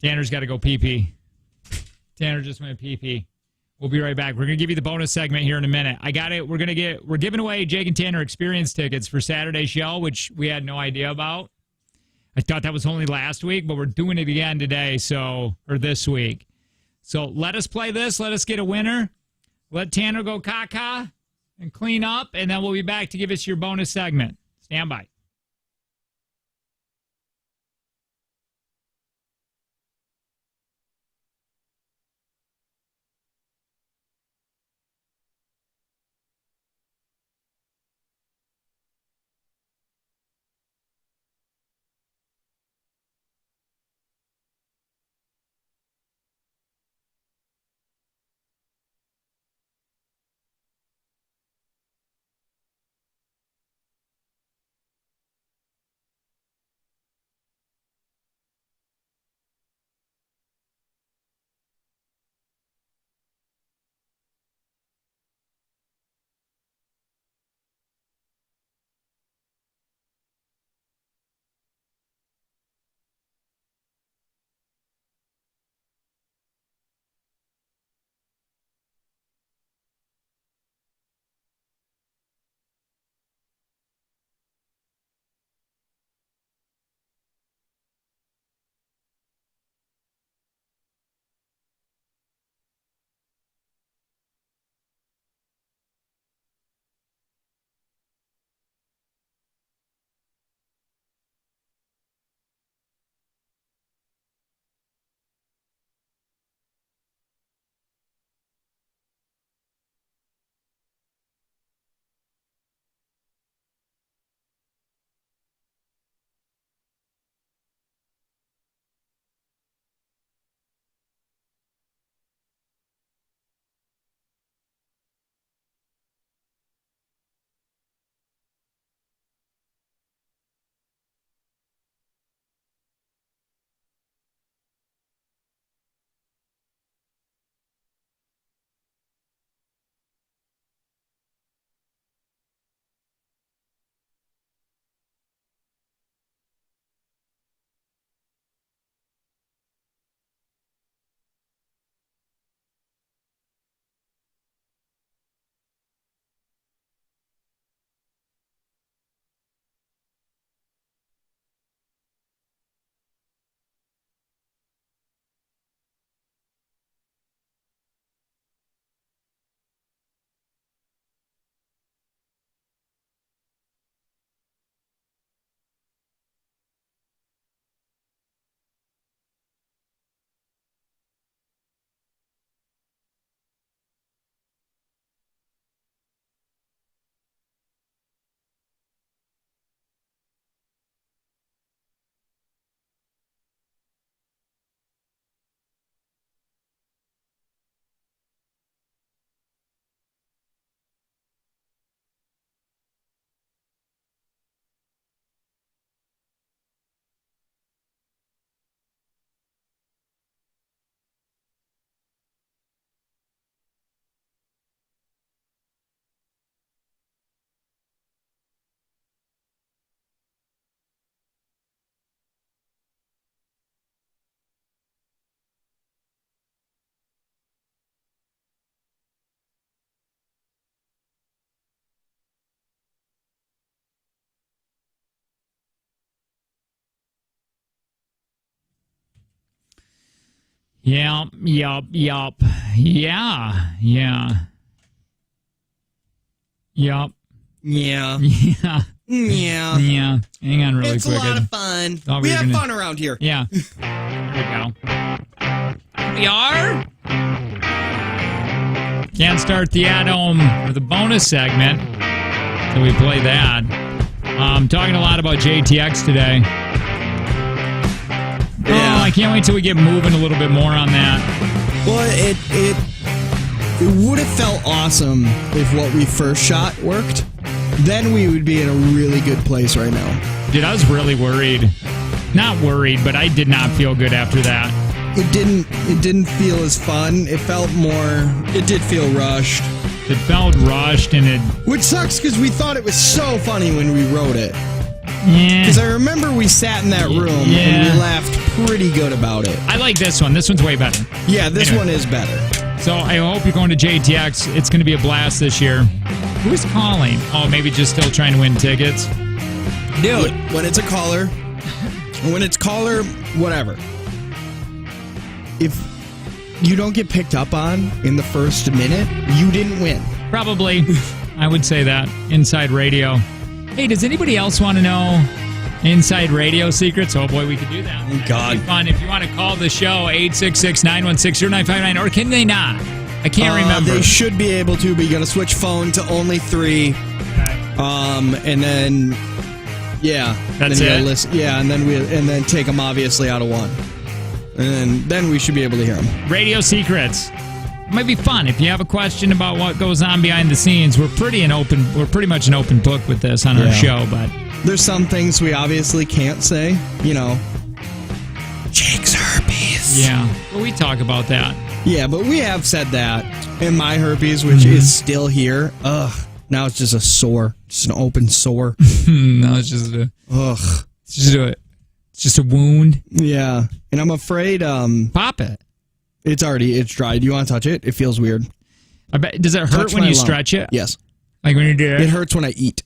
Tanner's got to go pee-pee. Tanner just went pee-pee. We'll be right back. We're going to give you the bonus segment here in a minute. I got it. We're giving away Jake and Tanner experience tickets for Saturday's show, which we had no idea about. I thought that was only last week, but we're doing it again today, or this week. So let us play this. Let us get a winner. Let Tanner go caca and clean up, and then we'll be back to give us your bonus segment. Stand by. Yup. Yeah. Yup. Yeah. Yeah. Yeah. Yeah. Hang on really it's quick. It's a lot of fun. We have fun around here. Yeah. There we go. We are. Can't start the add-on for the bonus segment until we play that. Talking a lot about JTX today. Yeah. Oh, I can't wait till we get moving a little bit more on that. Well, it would have felt awesome if what we first shot worked. Then we would be in a really good place right now. Dude, I was really worried. Not worried, but I did not feel good after that. It didn't feel as fun. It felt more. It did feel rushed. It felt rushed, and which sucks because we thought it was so funny when we wrote it. Yeah. Because I remember we sat in that room and Yeah. we laughed pretty good about it. I like this one. This one's way better. Yeah, this Anyway. one is better. So I hope you're going to JTX. It's going to be a blast this year. Who's calling? Oh, maybe just still trying to win tickets. Dude. When it's a caller, whatever. If you don't get picked up on in the first minute, you didn't win. Probably. I would say that. Inside radio. Hey, does anybody else want to know inside radio secrets? Oh, boy, we could do that. Oh, God. It'd be fun. If you want to call the show, 866-916-0959, or can they not? I can't remember. They should be able to, but you got to switch phone to only 3. And then, yeah. That's then you gotta it? listen, yeah, and then take them obviously out of 1. And then we should be able to hear them. Radio secrets. It might be fun if you have a question about what goes on behind the scenes. We're pretty much an open book with this on our show, but There's some things we obviously can't say, Jake's herpes. yeah. But we talk about that. Yeah, but we have said that. And my herpes, which is still here, now it's just a sore. Just an open sore. No, it's just a wound. Yeah. And I'm afraid Pop it. it's dry. Do you want to touch it? It feels weird. I bet. Does it hurt Touch when my you lung. stretch it? Yes. Like when you do It it? hurts when I eat.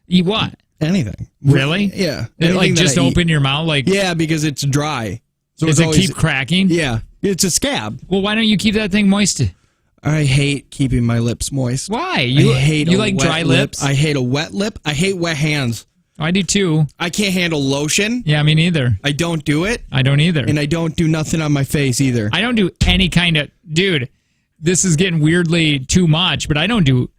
Eat what? Anything. Really? Yeah. It, like Anything that just I eat. open your mouth? Like Yeah, because it's dry. So does it's it always, keep cracking? Yeah. It's a scab. Well, why don't you keep that thing moist? I hate keeping my lips moist. Why? I hate you a like wet dry lip. lips? I hate a wet lip. I hate wet hands. I do too. I can't handle lotion. Yeah, me neither. I don't do it. I don't either. And I don't do nothing on my face either. I don't do any kind of dude. This is getting weirdly too much, but I don't do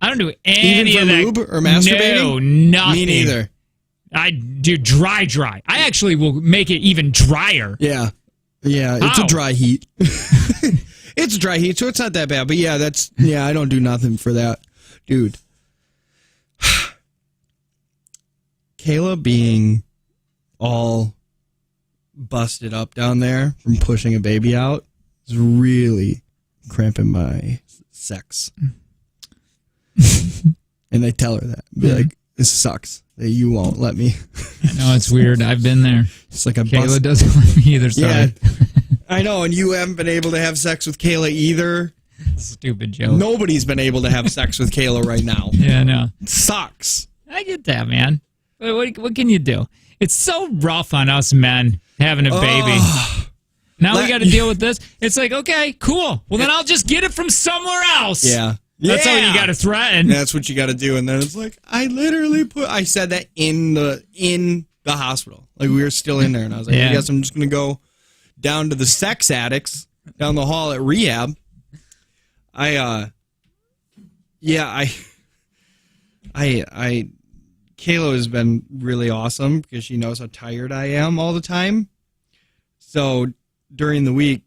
any Even of for that. lube or masturbating? No, nothing. Me neither. I do dry. I actually will make it even drier. Yeah. Yeah, it's How? a dry heat. It's a dry heat, so it's not that bad. But yeah, I don't do nothing for that. Dude. Kayla being all busted up down there from pushing a baby out is really cramping my sex. And I tell her that. Be like, this sucks that you won't let me. I know it's weird. I've been there. It's like a Kayla doesn't let me either. Yeah. Sorry. I know, and you haven't been able to have sex with Kayla either. Stupid joke. Nobody's been able to have sex with Kayla right now. Yeah, no. It sucks. I get that, man. What can you do? It's so rough on us men having a baby. Now we got to deal with this. It's like, okay, cool. Well, then I'll just get it from somewhere else. Yeah. That's how you got to threaten. That's what you got to do. And then it's like, I said that in the hospital. Like, we were still in there. And I was like, Yeah. I guess I'm just going to go down to the sex addicts down the hall at rehab. Kayla has been really awesome because she knows how tired I am all the time. So during the week,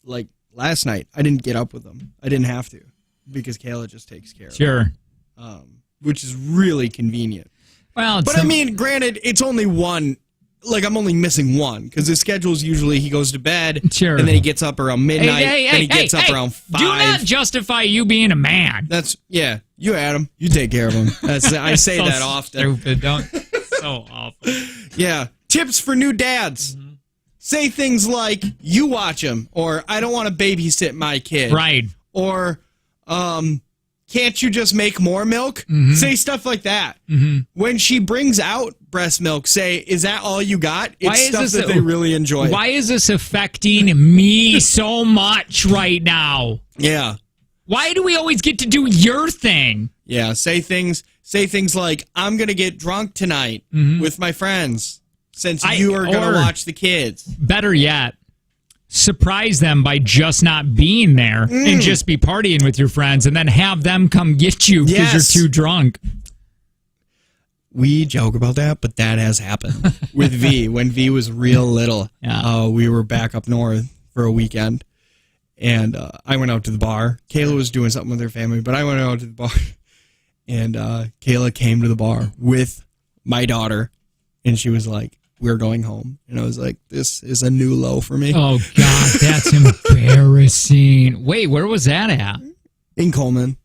like last night, I didn't get up with them. I didn't have to because Kayla just takes care of Sure. it, which is really convenient. Well, But I mean, granted, it's only one. Like, I'm only missing one because his schedule is usually he goes to bed, Sure. and then he gets up around midnight, and he gets up around 5. Do not justify you being a man. Yeah, you Adam, you take care of him. I say So that often. Stupid. Don't. So awful. Yeah, tips for new dads. Say things like, you watch him, or I don't want to babysit my kid. Right. Or, can't you just make more milk? Say stuff like that. When she brings out breast milk, say, is that all you got? It's stuff that they really enjoy. Why is this affecting me so much right now? Yeah. Why do we always get to do your thing? Yeah. Say things like, I'm going to get drunk tonight with my friends since you are going to watch the kids. Better yet, surprise them by just not being there and just be partying with your friends and then have them come get you because you're too drunk. We joke about that, but that has happened with V. When V was real little, we were back up north for a weekend, and I went out to the bar. Kayla was doing something with her family, but I went out to the bar, and Kayla came to the bar with my daughter, and she was like, we're going home. And I was like, this is a new low for me. Oh, God, that's embarrassing. Wait, where was that at? In Coleman.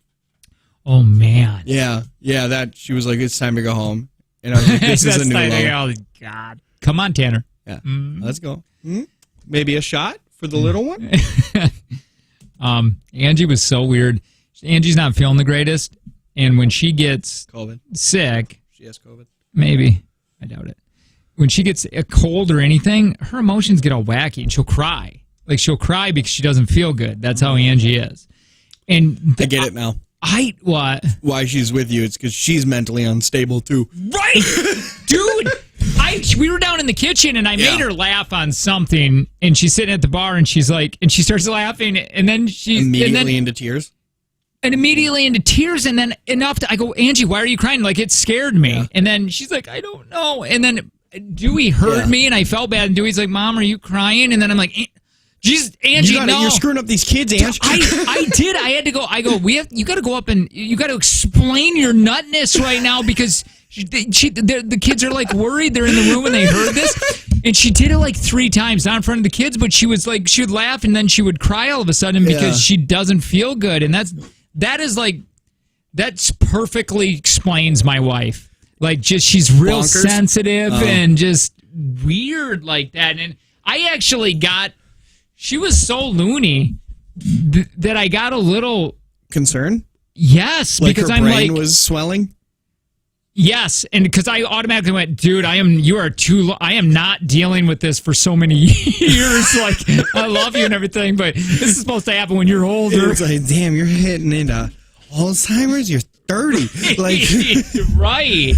Oh, man. Yeah, that she was like, it's time to go home. And I was like, this is a new Like, low. oh, God. Come on, Tanner. Yeah. Let's go. Maybe a shot for the little one? Angie was so weird. Angie's not feeling the greatest. And when she gets COVID. sick, She has COVID. maybe, I doubt it. When she gets a cold or anything, her emotions get all wacky and she'll cry. Like she'll cry because she doesn't feel good. That's how Angie is. And I get it now. what? Why she's with you. It's because she's mentally unstable, too. Right, dude. We were down in the kitchen and I made her laugh on something, and she's sitting at the bar and she's like, and she starts laughing, and then Immediately into tears? and immediately into tears, and then I go, Angie, why are you crying? Like, it scared me. Yeah. And then she's like, I don't know. And then Dewey heard me, and I felt bad. And Dewey's like, Mom, are you crying? And then I'm like, Jesus, Angie, no. You're screwing up these kids, Angie. I did. I had to go. You got to go up and you got to explain your nutness right now, because the kids are like worried. They're in the room and they heard this. And she did it like 3 times, not in front of the kids, but she was like, she would laugh and then she would cry all of a sudden because she doesn't feel good. And that's perfectly explains my wife. Like, just, she's real Bonkers? sensitive and just weird like that. And I actually she was so loony that I got a little Concern? yes, Like because her I'm brain like, was swelling? yes, and because I automatically went, dude, I am not dealing with this for so many years. Like, I love you and everything, but this is supposed to happen when you're older. It's like, damn, you're hitting into Alzheimer's? You're 30. Like, right.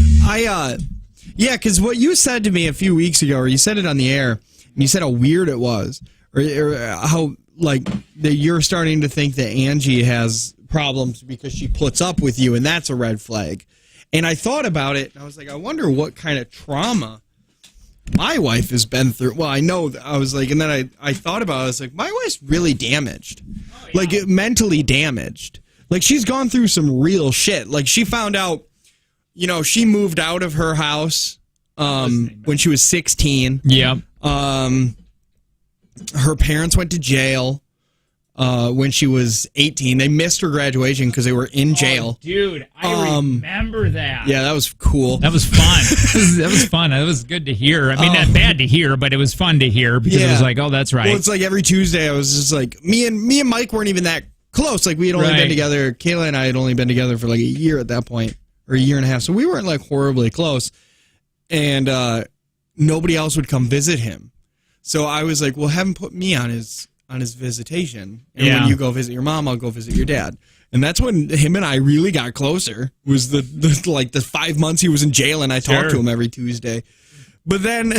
yeah, because what you said to me a few weeks ago, or you said it on the air, and you said how weird it was, or how, like, that you're starting to think that Angie has problems because she puts up with you, and that's a red flag. And I thought about it, and I was like, I wonder what kind of trauma my wife has been through. Well, I know, I was like, and then I thought about it, I was like, my wife's really damaged. Oh, yeah. Like, mentally damaged. Like, she's gone through some real shit. Like, she found out, she moved out of her house when she was 16. Yeah. Her parents went to jail when she was 18. They missed her graduation because they were in jail. Oh, dude, I remember that. Yeah, that was cool. That was fun. That was fun. That was good to hear. I mean, not bad to hear, but it was fun to hear because it was like, oh, that's right. Well, it's like every Tuesday I was just like, me and Mike weren't even that close. Like, we had only been together. Kayla and I had only been together for like a year at that point, or a year and a half. So we weren't like horribly close. And nobody else would come visit him. So I was like, well, have him put me on his visitation. And when you go visit your mom, I'll go visit your dad. And that's when him and I really got closer, was the 5 months he was in jail and I talked to him every Tuesday. But then,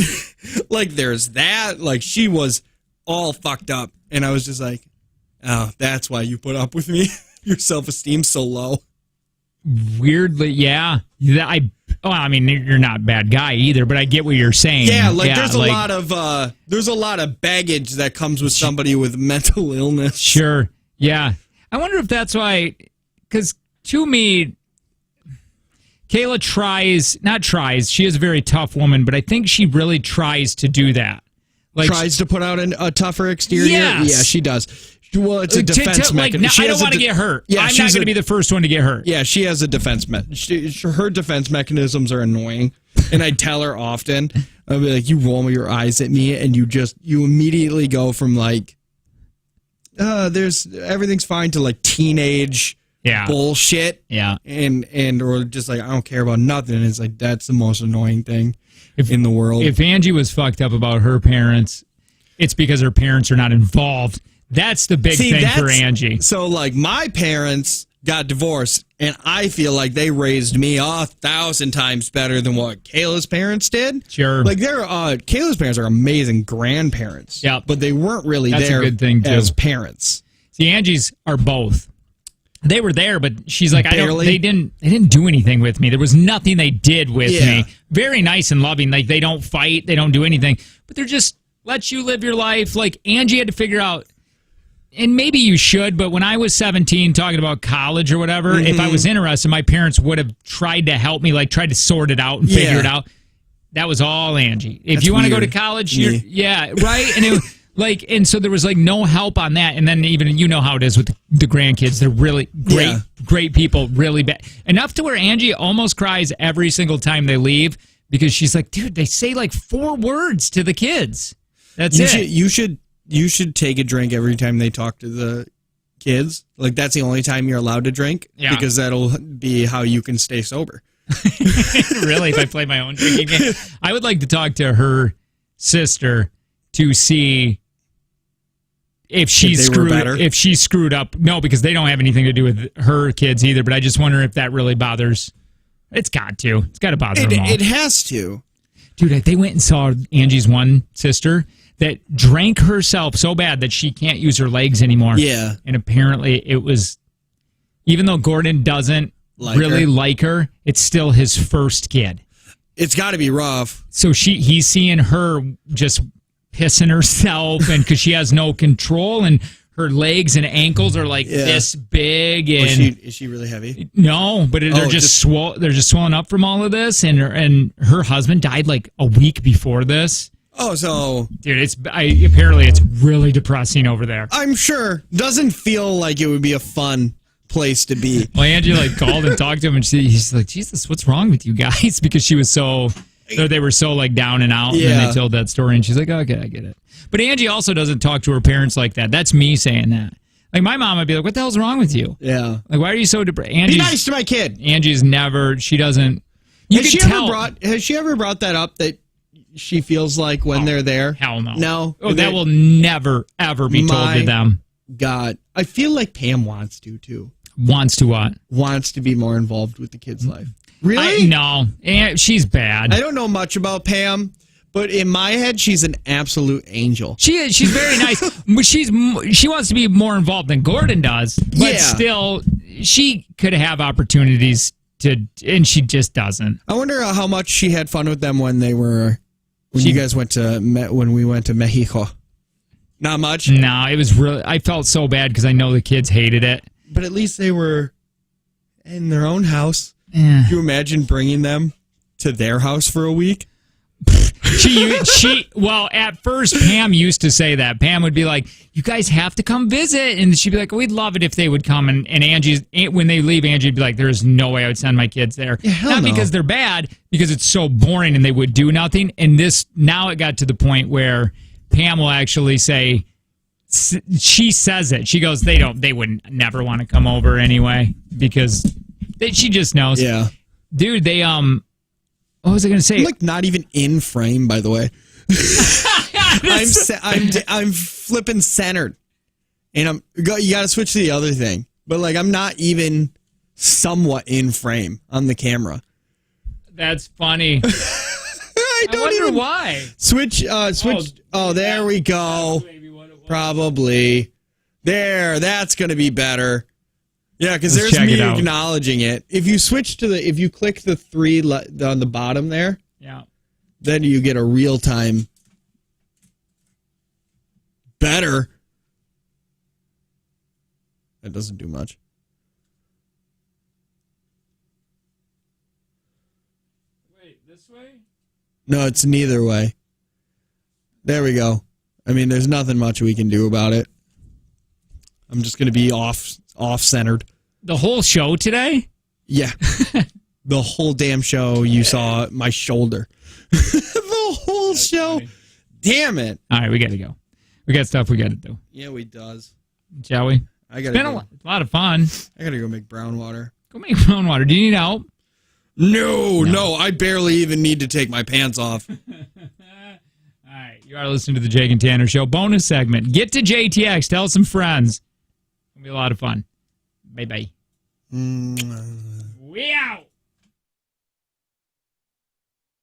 like, there's that. Like, she was all fucked up. And I was just like, oh, that's why you put up with me? Your self-esteem's so low. Weirdly, yeah. I mean, you're not a bad guy either, but I get what you're saying. Yeah, like, there's a lot of baggage that comes with somebody with mental illness. Sure. Yeah. I wonder if that's why, because to me, Kayla she is a very tough woman, but I think she really tries to do that. Like, tries to put out a tougher exterior? Yes. Yeah, she does. Well, it's a defense mechanism. I don't want to get hurt. Yeah, I'm not going to be the first one to get hurt. Yeah, she has a defense her defense mechanisms are annoying, and I tell her often. I'll be like, you roll your eyes at me, and you immediately go from like, everything's fine, to like teenage bullshit. Yeah, and or just like, I don't care about nothing. And it's like, that's the most annoying thing in the world. If Angie was fucked up about her parents, it's because her parents are not involved. That's the big thing for Angie. So, like, my parents got divorced, and I feel like they raised me 1,000 times better than what Kayla's parents did. Sure. Like, Kayla's parents are amazing grandparents. Yeah. But they weren't really That's there a good thing, too. As parents. See, Angie's are both. They were there, but she's like, Barely. they didn't do anything with me. There was nothing they did with me. Very nice and loving. Like, they don't fight. They don't do anything. But they're just, let you live your life. Like, Angie had to figure out, and maybe you should, but when I was 17 talking about college or whatever, if I was interested, my parents would have tried to help me, like tried to sort it out and figure it out. That was all Angie. If you want to go to college, right? And and so there was like no help on that. And then even, how it is with the grandkids. They're really great people really bad. Enough to where Angie almost cries every single time they leave because she's like, dude, they say like 4 words to the kids. That's it. You should take a drink every time they talk to the kids. Like, that's the only time you're allowed to drink because that'll be how you can stay sober. Really, if I play my own drinking game? I would like to talk to her sister to see if she screwed up. No, because they don't have anything to do with her kids either, but I just wonder if that really bothers. It's got to bother them all. It has to. Dude, they went and saw Angie's one sister that drank herself so bad that she can't use her legs anymore. Yeah. And apparently it was, even though Gordon doesn't like her, it's still his first kid. It's got to be rough. So he's seeing her just pissing herself, and because she has no control, and her legs and ankles are like this big. And is she really heavy? No, but they're just swollen up from all of this, and her husband died like a week before this. Oh, so dude, apparently it's really depressing over there. I'm sure. Doesn't feel like it would be a fun place to be. Well, Angie called and talked to him, and he's like, Jesus, what's wrong with you guys? Because she was they were so like down and out. Yeah. And then they told that story, and she's like, okay, I get it. But Angie also doesn't talk to her parents like that. That's me saying that. Like, my mom would be like, what the hell's wrong with you? Yeah. Like, why are you so depressed? Be nice to my kid. Angie's never, she doesn't. Has she ever brought that up that she feels like when they're there? Hell no. No? Oh, that will never, ever be told to them. God. I feel like Pam wants to, too. Wants to what? Wants to be more involved with the kid's life. Really? No. She's bad. I don't know much about Pam, but in my head, she's an absolute angel. She is. She's very nice. She wants to be more involved than Gordon does, but still, she could have opportunities to, and she just doesn't. I wonder how much she had fun with them when you guys went to when we went to Mexico. Not much. No, it was really. I felt so bad because I know the kids hated it. But at least they were in their own house. Yeah. Can you imagine bringing them to their house for a week? Well, at first, Pam used to say that. Pam would be like, you guys have to come visit. And she'd be like, we'd love it if they would come. And when they leave, Angie'd be like, there's no way I would send my kids there. Yeah, hell Not no. because they're bad, because it's so boring and they would do nothing. And now it got to the point where Pam will actually say, she says it. She goes, they wouldn't never want to come over anyway because she just knows. Yeah. Dude, what was I going to say? I'm like not even in frame, by the way. I'm flipping centered, and you got to switch to the other thing. But like I'm not even somewhat in frame on the camera. That's funny. I wonder even why. Switch. Oh, there we go. Probably. There. That's going to be better. Yeah, because there's me acknowledging it. If you click the 3 on the bottom there, then you get a real time. Better. That doesn't do much. Wait, this way? No, it's neither way. There we go. I mean, there's nothing much we can do about it. I'm just going to be off-centered. The whole show today? Yeah. The whole damn show, you saw my shoulder. The whole show. Funny. Damn it. All right, we got to go. We got stuff we got to do. Yeah, we does. Shall we? It's been a lot of fun. I got to go make brown water. Go make brown water. Do you need help? No. I barely even need to take my pants off. All right, you are listening to the Jake and Tanner Show. Bonus segment. Get to JTX. Tell some friends. It'll be a lot of fun. Bye-bye. We out.